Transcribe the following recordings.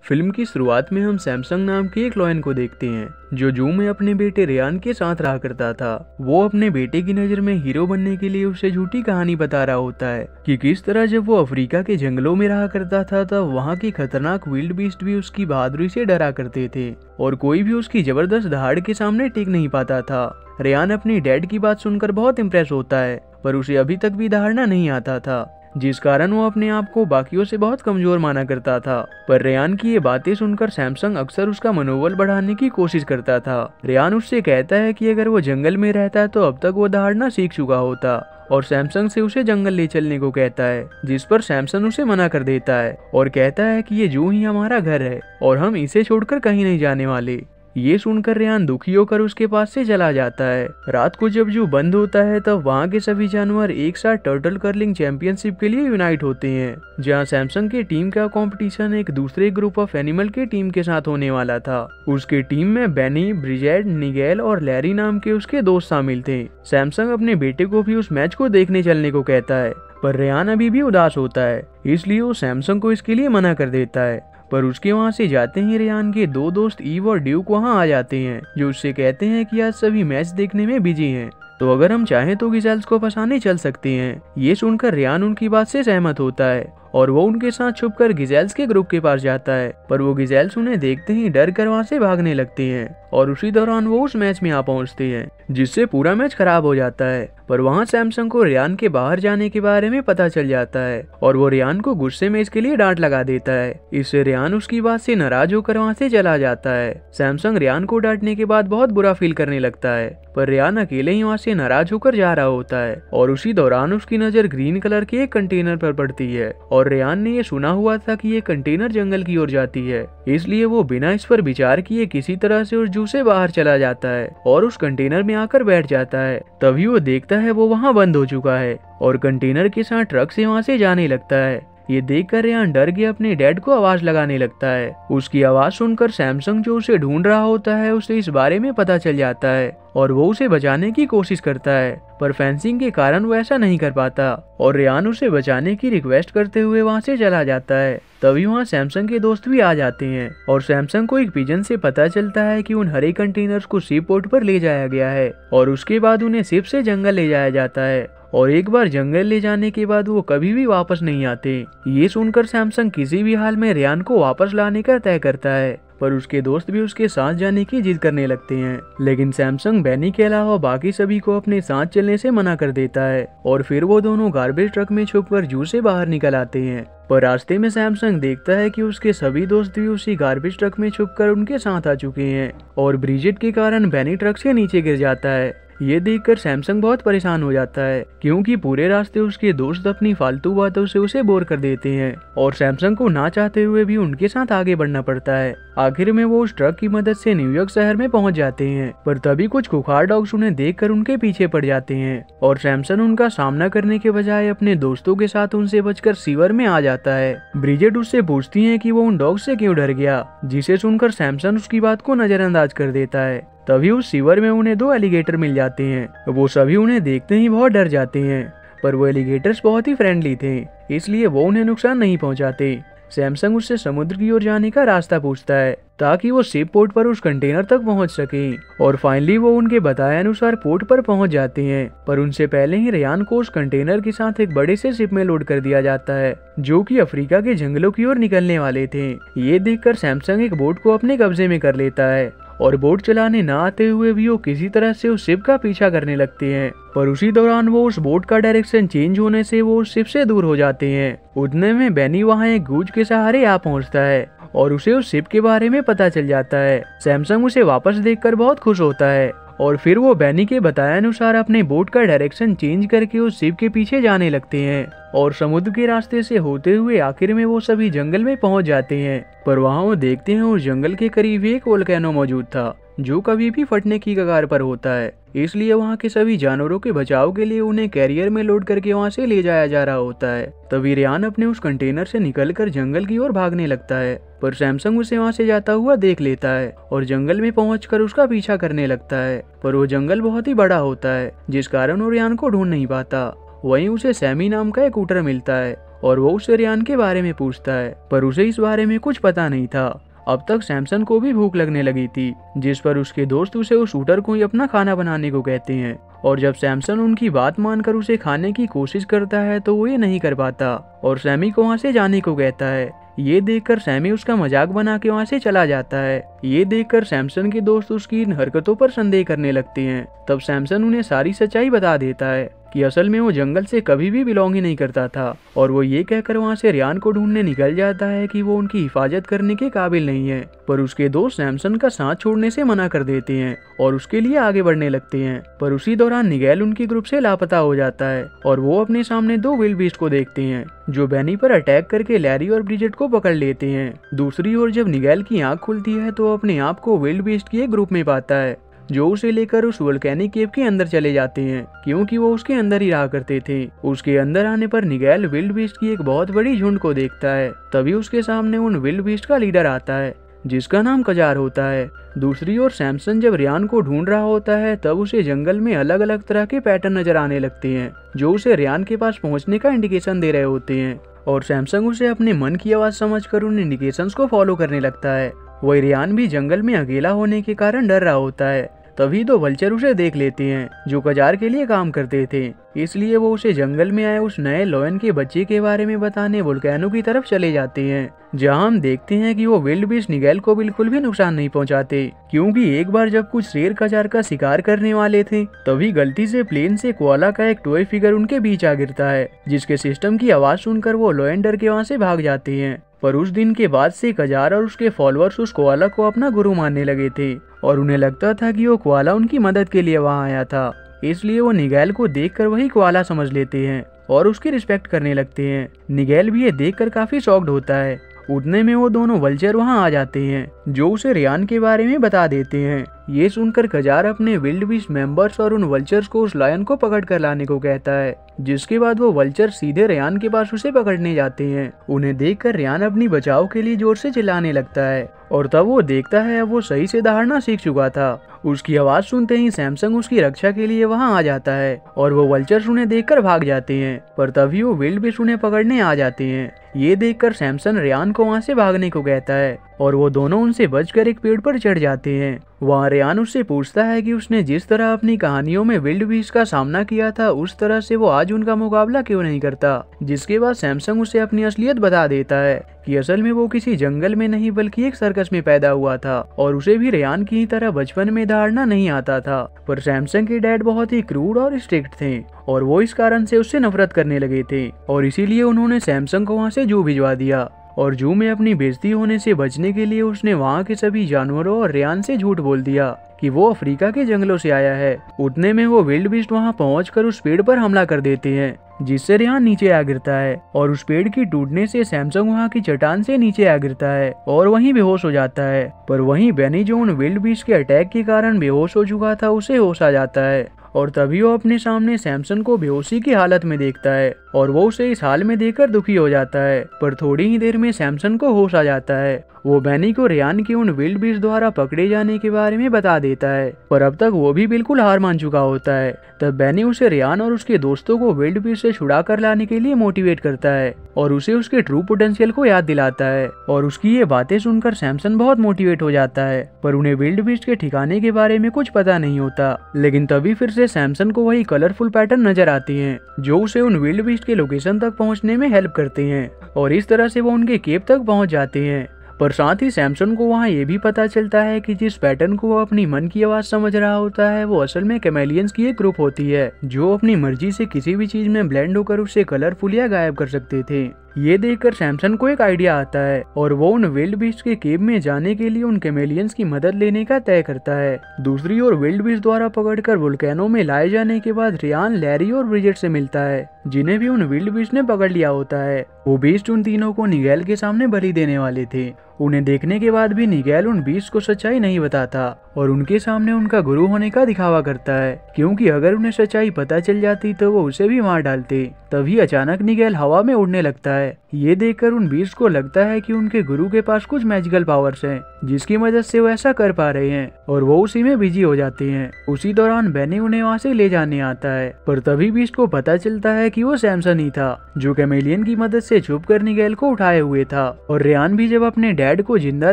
Film की शुरुआत में हम सैमसंग नाम के एक लॉयन को देखते हैं जो जू में अपने बेटे रेयान के साथ रहा करता था। वो अपने बेटे की नज़र में हीरो बनने के लिए उसे झूठी कहानी बता रहा होता है कि किस तरह जब वो अफ्रीका के जंगलों में रहा करता था तब वहाँ की खतरनाक विल्ड बीस्ट भी उसकी बहादुरी से डरा करते थे और कोई भी उसकी जबरदस्त दहाड़ के सामने टिक नहीं पाता था। रेयान अपनी डैड की बात सुनकर बहुत इम्प्रेस होता है पर उसे अभी तक भी दहाड़ना नहीं आता था, जिस कारण वो अपने आप को बाकियों से बहुत कमजोर माना करता था। पर रेयान की ये बातें सुनकर सैमसंग अक्सर उसका मनोबल बढ़ाने की कोशिश करता था। रेयान उससे कहता है कि अगर वो जंगल में रहता तो अब तक वो दहाड़ना सीख चुका होता और सैमसंग से उसे जंगल ले चलने को कहता है, जिस पर सैमसंग उसे मना कर देता है और कहता है कि ये जू ही हमारा घर है और हम इसे छोड़कर कहीं नहीं जाने वाले। ये सुनकर रेयान दुखी होकर उसके पास से चला जाता है। रात को जब जू बंद होता है तब वहाँ के सभी जानवर एक साथ टर्टल कर्लिंग चैंपियनशिप के लिए यूनाइट होते हैं, जहाँ सैमसंग की टीम का कंपटीशन एक दूसरे ग्रुप ऑफ एनिमल के टीम के साथ होने वाला था। उसके टीम में बेनी, ब्रिजेड, निगेल और लैरी नाम के उसके दोस्त शामिल थे। सैमसंग अपने बेटे को भी उस मैच को देखने चलने को कहता है पर रेयान अभी भी उदास होता है, इसलिए वो सैमसंग को इसके लिए मना कर देता है। पर उसके वहाँ से जाते ही रेयान के दो दोस्त ईव और ड्यूक वहाँ आ जाते हैं जो उससे कहते हैं कि आज सभी मैच देखने में बिजी हैं, तो अगर हम चाहें तो गिजेल्स को फंसाने चल सकते हैं। ये सुनकर रेयान उनकी बात से सहमत होता है और वो उनके साथ छुपकर गिजेल्स के ग्रुप के पास जाता है, पर वो गिजेल्स उन्हें देखते ही डर कर वहाँ से भागने लगते हैं और उसी दौरान वो उस मैच में आ पहुँचते हैं जिससे पूरा मैच खराब हो जाता है। पर वहाँ सैमसंग को रेयान के बाहर जाने के बारे में पता चल जाता है और वो रेयान को गुस्से में इसके लिए डांट लगा देता है। इससे रेयान उसकी बात से नाराज होकर वहाँ से चला जाता है। सैमसंग रेयान को डांटने के बाद बहुत बुरा फील करने लगता है पर रेयान अकेले ही वहाँ से नाराज होकर जा रहा होता है और उसी दौरान उसकी नजर ग्रीन कलर के एक कंटेनर पर पड़ती है और रेयान ने ये सुना हुआ था कि ये कंटेनर जंगल की ओर जाती है, इसलिए वो बिना इस पर विचार किए किसी तरह से उस जू से बाहर चला जाता है और उस कंटेनर में आकर बैठ जाता है। तभी वो देखता है वो वहाँ बंद हो चुका है और कंटेनर के साथ ट्रक से वहाँ से जाने लगता है। ये देखकर रेयान डर के अपने डैड को आवाज लगाने लगता है। उसकी आवाज सुनकर सैमसंग जो उसे ढूंढ रहा होता है उसे इस बारे में पता चल जाता है और वो उसे बचाने की कोशिश करता है, पर फेंसिंग के कारण वो ऐसा नहीं कर पाता और रेयान उसे बचाने की रिक्वेस्ट करते हुए वहाँ से चला जाता है। तभी वहाँ सैमसंग के दोस्त भी आ जाते हैं और सैमसंग को एक पिजन से पता चलता है कि उन हरे कंटेनर्स को सी पोर्ट पर ले जाया गया है और उसके बाद उन्हें शिप से जंगल ले जाया जाता है और एक बार जंगल ले जाने के बाद वो कभी भी वापस नहीं आते। ये सुनकर सैमसंग किसी भी हाल में रेयान को वापस लाने का तय करता है, पर उसके दोस्त भी उसके साथ जाने की जिद करने लगते हैं, लेकिन सैमसंग बेनी के अलावा बाकी सभी को अपने साथ चलने से मना कर देता है और फिर वो दोनों गार्बेज ट्रक में छुपकर जू से बाहर निकल आते हैं। पर रास्ते में सैमसंग देखता है कि उसके सभी दोस्त भी उसी गार्बेज ट्रक में छुपकर उनके साथ आ चुके हैं और ब्रिजेट के कारण बेनी ट्रक से नीचे गिर जाता है। ये देखकर सैमसंग बहुत परेशान हो जाता है क्योंकि पूरे रास्ते उसके दोस्त अपनी फालतू बातों से उसे बोर कर देते हैं और सैमसंग को ना चाहते हुए भी उनके साथ आगे बढ़ना पड़ता है। आखिर में वो उस ट्रक की मदद से न्यूयॉर्क शहर में पहुंच जाते हैं, पर तभी कुछ खुखार डॉग्स उन्हें देखकर उनके पीछे पड़ जाते हैं और सैमसंग उनका सामना करने के बजाय अपने दोस्तों के साथ उनसे बचकर सीवर में आ जाता है। ब्रिजेट उससे पूछती है कि वो उन डॉग से क्यों डर गया, जिसे सुनकर सैमसंग उसकी बात को नजरअंदाज कर देता है। तभी उस सीवर में उन्हें दो एलिगेटर मिल जाते हैं। वो सभी उन्हें देखते ही बहुत डर जाते हैं, पर वो एलिगेटर्स बहुत ही फ्रेंडली थे, इसलिए वो उन्हें नुकसान नहीं पहुंचाते। सैमसंग उससे समुद्र की ओर जाने का रास्ता पूछता है ताकि वो शिप पोर्ट पर उस कंटेनर तक पहुंच सके और फाइनली वो उनके बताए अनुसार पोर्ट पर पहुंच जाते हैं, पर उनसे पहले ही रेयान को उस कंटेनर के साथ एक बड़े से शिप में लोड कर दिया जाता है जो कि अफ्रीका के जंगलों की ओर निकलने वाले थे। ये देखकर सैमसंग एक बोट को अपने कब्जे में कर लेता है और बोट चलाने न आते हुए भी वो किसी तरह से उस शिप का पीछा करने लगते हैं, पर उसी दौरान वो उस बोट का डायरेक्शन चेंज होने से वो उस शिप से दूर हो जाते हैं। उतने में बेनी वहाँ एक गूंज के सहारे आ पहुँचता है और उसे उस शिप के बारे में पता चल जाता है। सैमसंग उसे वापस देखकर बहुत खुश होता है और फिर वो बेनी के बताए अनुसार अपने बोट का डायरेक्शन चेंज करके उस शिप के पीछे जाने लगते हैं और समुद्र के रास्ते से होते हुए आखिर में वो सभी जंगल में पहुंच जाते हैं। पर वहाँ वो देखते हैं उस जंगल के करीब एक वोल्केनो मौजूद था जो कभी भी फटने की कगार पर होता है, इसलिए वहाँ के सभी जानवरों के बचाव के लिए उन्हें कैरियर में लोड करके वहाँ से ले जाया जा रहा होता है। तभी रेयान अपने उस कंटेनर से निकलकर जंगल की ओर भागने लगता है, पर सैमसंग उसे वहाँ से जाता हुआ देख लेता है और जंगल में पहुंचकर उसका पीछा करने लगता है, पर वो जंगल बहुत ही बड़ा होता है जिस कारण वो रेयान को ढूंढ नहीं पाता। वहीं उसे सैमी नाम का एक ऊँटर मिलता है और वो उससे रियान के बारे में पूछता है, पर उसे इस बारे में कुछ पता नहीं था। अब तक सैमसन को भी भूख लगने लगी थी, जिस पर उसके दोस्त उसे उस शूटर को ही अपना खाना बनाने को कहते हैं। और जब सैमसन उनकी बात मानकर उसे खाने की कोशिश करता है तो वो ये नहीं कर पाता और सैमी को वहाँ से जाने को कहता है। ये देखकर सैमी उसका मजाक बना के वहाँ से चला जाता है। ये देखकर सैमसन के दोस्त उसकी इन हरकतों पर संदेह करने लगते हैं। तब सैमसन उन्हें सारी सच्चाई बता देता है कि असल में वो जंगल से कभी भी बिलोंग ही नहीं करता था, और वो ये कहकर वहाँ से रियान को ढूंढने निकल जाता है कि वो उनकी हिफाजत करने के काबिल नहीं है। पर उसके दोस्त सैमसन का साथ छोड़ने से मना कर देते हैं और उसके लिए आगे बढ़ने लगते हैं। पर उसी दौरान निगेल उनके ग्रुप से लापता हो जाता है और वो अपने सामने 2 विल्ड बीस्ट को देखते हैं जो बेनी पर अटैक करके लैरी और ब्रिजेट को पकड़ लेते हैं। दूसरी ओर जब निगेल की आंख खुलती है तो अपने आप को विल्ड बीस्ट के एक ग्रुप में पाता है जो उसे लेकर उस वोल्केनिक केव के अंदर चले जाते हैं, क्योंकि वो उसके अंदर ही रहा करते थे। उसके अंदर आने पर निगेल विल्ड बीस्ट की एक बहुत बड़ी झुंड को देखता है। तभी उसके सामने उन विल्ड बीस्ट का लीडर आता है जिसका नाम कजार होता है। दूसरी ओर सैमसन जब रियान को ढूंढ रहा होता है तब उसे जंगल में अलग अलग तरह के पैटर्न नजर आने लगते हैं जो उसे रियान के पास पहुंचने का इंडिकेशन दे रहे होते हैं, और सैमसंग उसे अपने मन की आवाज समझकर उन इंडिकेशंस को फॉलो करने लगता है। वही रियान भी जंगल में अकेला होने के कारण डर रहा होता है। तभी 2 वल्चर उसे देख लेते हैं जो कजार के लिए काम करते थे, इसलिए वो उसे जंगल में आए उस नए लॉयन के बच्चे के बारे में बताने वोल्केनो की तरफ चले जाते हैं, जहां हम देखते हैं कि वो विल्ड बीस्ट निगेल को बिल्कुल भी नुकसान नहीं पहुंचाते, क्योंकि एक बार जब कुछ शेर कजार का शिकार करने वाले थे तभी गलती से प्लेन से कोआला का एक टॉय फिगर उनके बीच आ गिरता है, जिसके सिस्टम की आवाज सुनकर वो लॉयन डर के वहाँ से भाग जाते हैं। पर उस दिन के बाद से कजार और उसके फॉलोअर्स उस कोआला को अपना गुरु मानने लगे थे और उन्हें लगता था कि वो कोआला उनकी मदद के लिए वहां आया था, इसलिए वो निगेल को देखकर वही कोआला समझ लेते हैं और उसकी रिस्पेक्ट करने लगते हैं। निगेल भी ये देखकर काफी शॉक्ड होता है। उतने में वो दोनों वल्चर वहां आ जाते हैं जो उसे रियान के बारे में बता देते हैं। ये सुनकर कजार अपने विल्ड बीस्ट मेंबर्स और उन वल्चर्स को उस लायन को पकड़ कर लाने को कहता है, जिसके बाद वो वल्चर सीधे रियान के पास उसे पकड़ने जाते हैं। उन्हें देखकर रियान अपनी बचाव के लिए जोर से चिल्लाने लगता है और तब वो देखता है अब वो सही से दहाड़ना सीख चुका था। उसकी आवाज सुनते ही सैमसंग उसकी रक्षा के लिए वहां आ जाता है और वो वल्चर्स उन्हें देखकर भाग जाते हैं, पर तभी वो विल्ड बीस्ट उन्हें पकड़ने आ जाते हैं। ये देखकर सैमसन रियान को वहां से भागने को कहता है और वो दोनों उनसे बचकर एक पेड़ पर चढ़ जाते हैं। वहाँ रियान उससे पूछता है कि उसने जिस तरह अपनी कहानियों में विल्ड बीस्ट का सामना किया था उस तरह से वो आज उनका मुकाबला क्यों नहीं करता, जिसके बाद सैमसंग उसे अपनी असलियत बता देता है कि असल में वो किसी जंगल में नहीं बल्कि एक सर्कस में पैदा हुआ था और उसे भी रियान की तरह बचपन में दहाड़ना नहीं आता था। पर सैमसंग के डैड बहुत ही क्रूर और स्ट्रिक्ट थे और वो इस कारण से उससे नफरत करने लगे थे और इसीलिए उन्होंने सैमसंग को वहाँ से जू भिजवा दिया। और जू में अपनी बेइज्जती होने से बचने के लिए उसने वहाँ के सभी जानवरों और रियान से झूठ बोल दिया कि वो अफ्रीका के जंगलों से आया है। उतने में वो विल्ड बीस्ट वहाँ पहुंचकर उस पेड़ पर हमला कर देते हैं, जिससे रियान नीचे आ गिरता है और उस पेड़ की टूटने से सैमसंग वहाँ की चट्टान से नीचे आ गिरता है और वहीं बेहोश हो जाता है। पर वहीं बेनी जो उन विल्ड बीस्ट के अटैक के कारण बेहोश हो चुका था उसे होश आ जाता है और तभी वो अपने सामने सैमसन को बेहोशी की हालत में देखता है और वो उसे इस हाल में देखकर दुखी हो जाता है। पर थोड़ी ही देर में सैमसन को होश आ जाता है। वो बेनी को रियान के उन विल्ड बीस्ट द्वारा पकड़े जाने के बारे में बता देता है, पर अब तक वो भी बिल्कुल हार मान चुका होता है। तब बेनी उसे रियान और उसके दोस्तों को विल्ड बीस्ट से छुड़ा कर लाने के लिए मोटिवेट करता है और उसे उसके ट्रू पोटेंशियल को याद दिलाता है और उसकी ये बातें सुनकर सैमसन बहुत मोटिवेट हो जाता है। पर उन्हें विल्ड बीस्ट के ठिकाने के बारे में कुछ पता नहीं होता, लेकिन तभी फिर से सैमसन को वही कलरफुल पैटर्न नजर आती हैं जो उसे उन विल्ड बीस्ट के लोकेशन तक पहुंचने में हेल्प करते हैं और इस तरह से वो उनके केव तक पहुंच जाते हैं। पर साथ ही सैमसन को वहाँ ये भी पता चलता है कि जिस पैटर्न को वो अपनी मन की आवाज समझ रहा होता है वो असल में कैमेलियंस की एक ग्रुप होती है जो अपनी मर्जी से किसी भी चीज में ब्लेंड होकर उसे कलरफुल या गायब कर सकते थे। ये देखकर सैमसन को एक आइडिया आता है और वो उन विल्ड बीस्ट के केव में जाने के लिए उन कैमेलियंस की मदद लेने का तय करता है। दूसरी ओर विल्ड बीस्ट द्वारा पकड़कर वोल्केनो में लाए जाने के बाद रियान, लैरी और ब्रिजेट से मिलता है, जिन्हें भी उन विल्ड बीस्ट ने पकड़ लिया होता है। वो बीस्ट उन तीनों को निगेल के सामने बलि देने वाले थे। उन्हें देखने के बाद भी निगेल उन बीस्ट को सच्चाई नहीं बताता और उनके सामने उनका गुरु होने का दिखावा करता है, क्योंकि अगर उन्हें सच्चाई पता चल जाती तो वो उसे भी मार डालते। तभी अचानक निगेल हवा में उड़ने लगता है। ये देखकर उन बीस्ट को लगता है कि उनके गुरु के पास कुछ मैजिकल पावर्स हैं जिसकी मदद से वो ऐसा कर पा रहे हैं और वो उसी में बिजी हो जाते हैं। उसी दौरान बेनी उन्हें वहाँ से ले जाने आता है, पर तभी बीस्ट को पता चलता है कि वो सैमसन ही था जो कैमेलियन की मदद से छुप कर निगेल को उठाए हुए था। और रेयान भी जब अपने डैड को जिंदा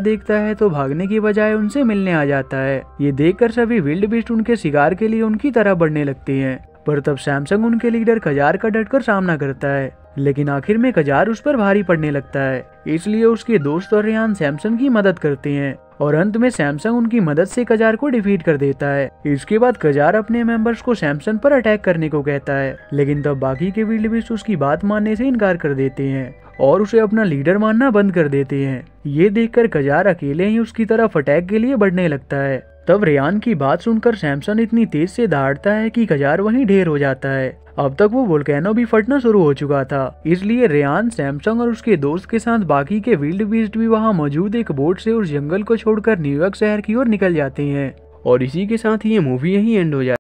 देखता है तो भागने की बजाय उनसे मिलने आ जाता है। ये देखकर सभी विल्ड बीस्ट उनके शिकार के लिए उनकी तरफ बढ़ने लगते हैं, पर तब सैमसंग उनके लीडर कजार का डटकर सामना करता है, लेकिन आखिर में कजार उस पर भारी पड़ने लगता है। इसलिए उसके दोस्त और रेयान सैमसंग की मदद करते हैं और अंत में सैमसंग उनकी मदद से कजार को डिफीट कर देता है। इसके बाद कजार अपने मेंबर्स को सैमसंग पर अटैक करने को कहता है, लेकिन तब बाकी के विल्ड बीस्ट उसकी बात मानने से इनकार कर देते हैं और उसे अपना लीडर मानना बंद कर देते हैं। ये देखकर कजार अकेले ही उसकी तरफ अटैक के लिए बढ़ने लगता है। तब रेयान की बात सुनकर सैमसन इतनी तेज से दौड़ता है कि कजार वहीं ढेर हो जाता है। अब तक वो वोल्केनो भी फटना शुरू हो चुका था, इसलिए रेयान, सैमसंग और उसके दोस्त के साथ बाकी के विल्ड बीस्ट भी वहां मौजूद एक बोट से उस जंगल को छोड़कर न्यूयॉर्क शहर की ओर निकल जाते हैं। और इसी के साथ ये मूवी यहीं एंड हो जाती है।